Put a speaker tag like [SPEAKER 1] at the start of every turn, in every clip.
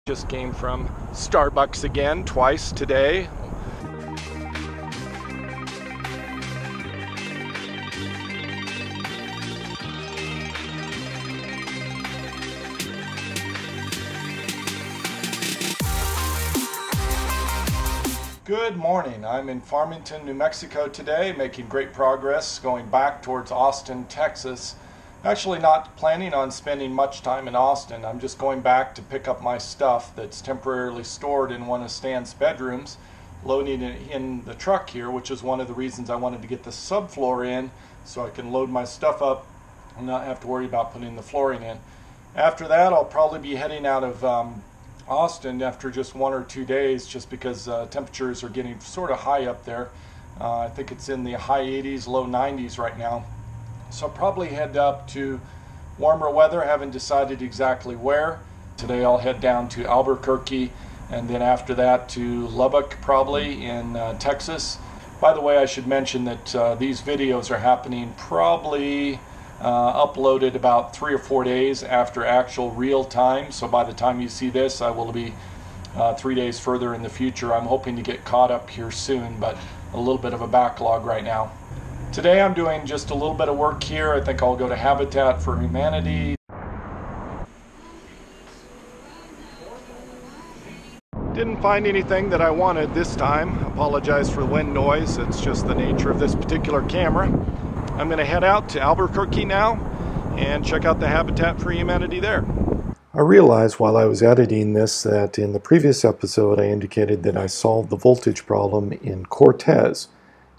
[SPEAKER 1] Just came from Starbucks again, twice today. Good morning. I'm in Farmington, New Mexico today, making great progress going back towards Austin, Texas. Actually not planning on spending much time in Austin. I'm just going back to pick up my stuff that's temporarily stored in one of Stan's bedrooms, loading it in the truck here, which is one of the reasons I wanted to get the subfloor in so I can load my stuff up and not have to worry about putting the flooring in. After that, I'll probably be heading out of Austin after just 1 or 2 days, just because temperatures are getting sort of high up there. I think it's in the high 80s, low 90s right now. So I'll probably head up to warmer weather, haven't decided exactly where. Today I'll head down to Albuquerque, and then after that to Lubbock, probably in Texas. By the way, I should mention that these videos are happening probably uploaded about 3 or 4 days after actual real time. So by the time you see this, I will be 3 days further in the future. I'm hoping to get caught up here soon, but a little bit of a backlog right now. Today I'm doing just a little bit of work here. I think I'll go to Habitat for Humanity. Didn't find anything that I wanted this time. Apologize for the wind noise. It's just the nature of this particular camera. I'm going to head out to Albuquerque now and check out the Habitat for Humanity there.
[SPEAKER 2] I realized while I was editing this that in the previous episode I indicated that I solved the voltage problem in Cortez.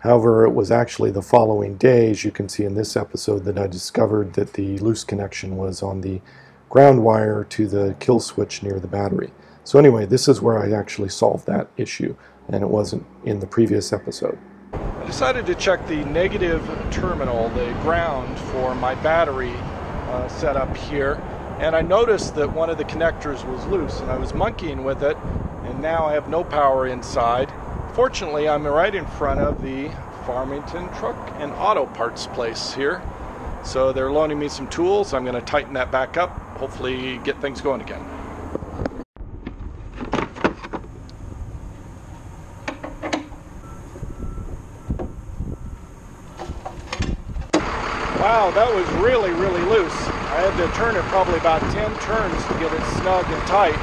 [SPEAKER 2] However, it was actually the following day, as you can see in this episode, that I discovered that the loose connection was on the ground wire to the kill switch near the battery. So anyway, this is where I actually solved that issue, and it wasn't in the previous episode.
[SPEAKER 1] I decided to check the negative terminal, the ground for my battery setup here, and I noticed that one of the connectors was loose, and I was monkeying with it, and now I have no power inside. Fortunately, I'm right in front of the Farmington truck and auto parts place here. So they're loaning me some tools. I'm going to tighten that back up, hopefully get things going again. Wow, that was really loose. I had to turn it probably about 10 turns to get it snug and tight.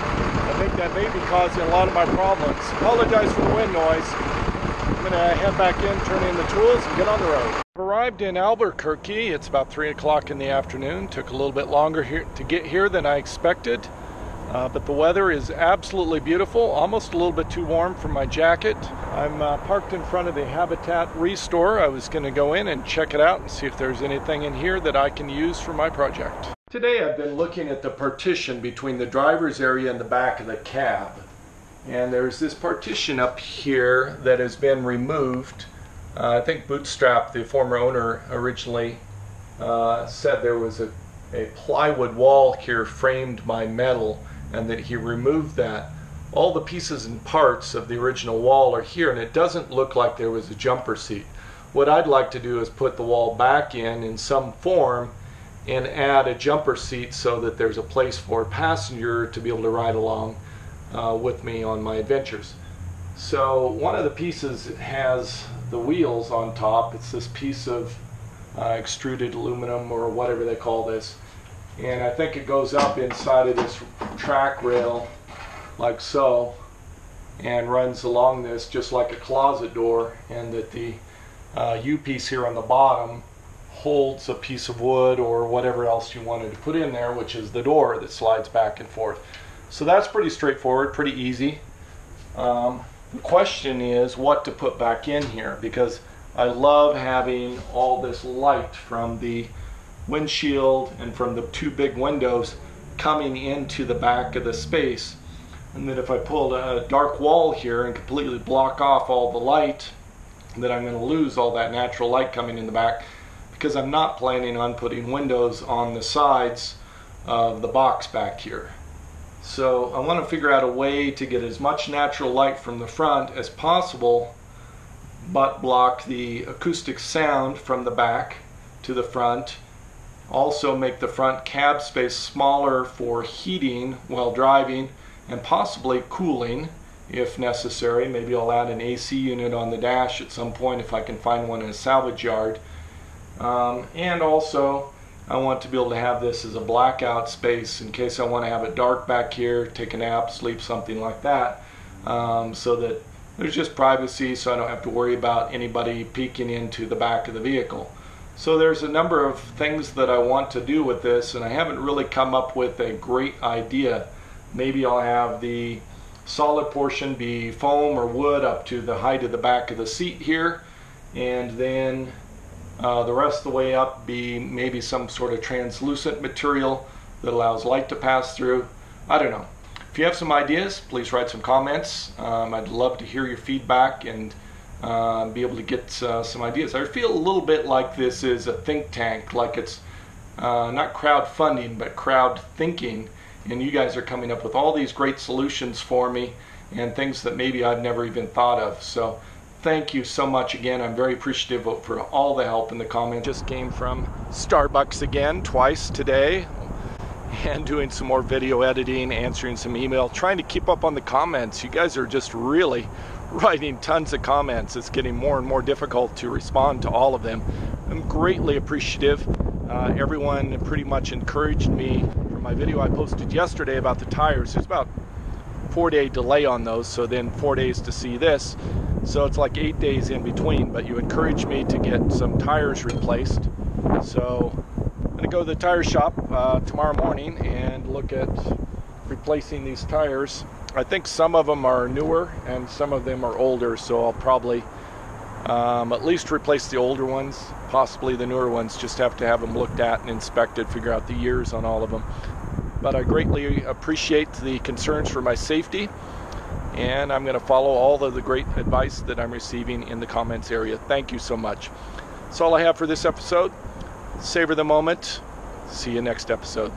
[SPEAKER 1] I think that may be causing a lot of my problems. Apologize for the wind noise. I'm going to head back in, turn in the tools, and get on the road. I've arrived in Albuquerque. It's about 3 o'clock in the afternoon. Took a little bit longer here to get here than I expected. But the weather is absolutely beautiful, almost a little bit too warm for my jacket. I'm parked in front of the Habitat Restore. I was going to go in and check it out and see if there's anything in here that I can use for my project. Today I've been looking at the partition between the driver's area and the back of the cab. And there's this partition up here that has been removed. I think Bootstrap, the former owner, originally said there was a plywood wall here framed by metal, and that he removed that. All the pieces and parts of the original wall are here, and it doesn't look like there was a jumper seat. What I'd like to do is put the wall back in some form and add a jumper seat so that there's a place for a passenger to be able to ride along with me on my adventures. So one of the pieces has the wheels on top. It's this piece of extruded aluminum or whatever they call this, and I think it goes up inside of this track rail like so and runs along this just like a closet door, and that the U-piece here on the bottom holds a piece of wood or whatever else you wanted to put in there, which is the door that slides back and forth. So that's pretty straightforward, pretty easy. The question is what to put back in here, because I love having all this light from the windshield and from the 2 big windows coming into the back of the space. And then if I pull a dark wall here and completely block off all the light, then I'm going to lose all that natural light coming in the back, because I'm not planning on putting windows on the sides of the box back here. So I want to figure out a way to get as much natural light from the front as possible, but block the acoustic sound from the back to the front. Also make the front cab space smaller for heating while driving, and possibly cooling if necessary. Maybe I'll add an AC unit on the dash at some point if I can find one in a salvage yard. And also I want to be able to have this as a blackout space in case I want to have it dark back here, take a nap, sleep, something like that, so that there's just privacy, so I don't have to worry about anybody peeking into the back of the vehicle. So there's a number of things that I want to do with this, and I haven't really come up with a great idea. Maybe I'll have the solid portion be foam or wood up to the height of the back of the seat here, and then the rest of the way up be maybe some sort of translucent material that allows light to pass through. I don't know. If you have some ideas, please write some comments. I'd love to hear your feedback and be able to get some ideas. I feel a little bit like this is a think tank, like it's not crowdfunding but crowd thinking, and you guys are coming up with all these great solutions for me and things that maybe I've never even thought of. So thank you so much again. I'm very appreciative for all the help in the comments. Just came from Starbucks again twice today, and doing some more video editing, answering some email, trying to keep up on the comments. You guys are just really writing tons of comments. It's getting more and more difficult to respond to all of them. I'm greatly appreciative. Everyone pretty much encouraged me for my video I posted yesterday about the tires. There's about 4-day delay on those, so then 4 days to see this. So it's like 8 days in between, but you encouraged me to get some tires replaced. So I'm going to go to the tire shop tomorrow morning and look at replacing these tires. I think some of them are newer and some of them are older, so I'll probably at least replace the older ones. Possibly the newer ones, just have to have them looked at and inspected, figure out the years on all of them. But I greatly appreciate the concerns for my safety, and I'm going to follow all of the great advice that I'm receiving in the comments area. Thank you so much. That's all I have for this episode. Savor the moment. See you next episode.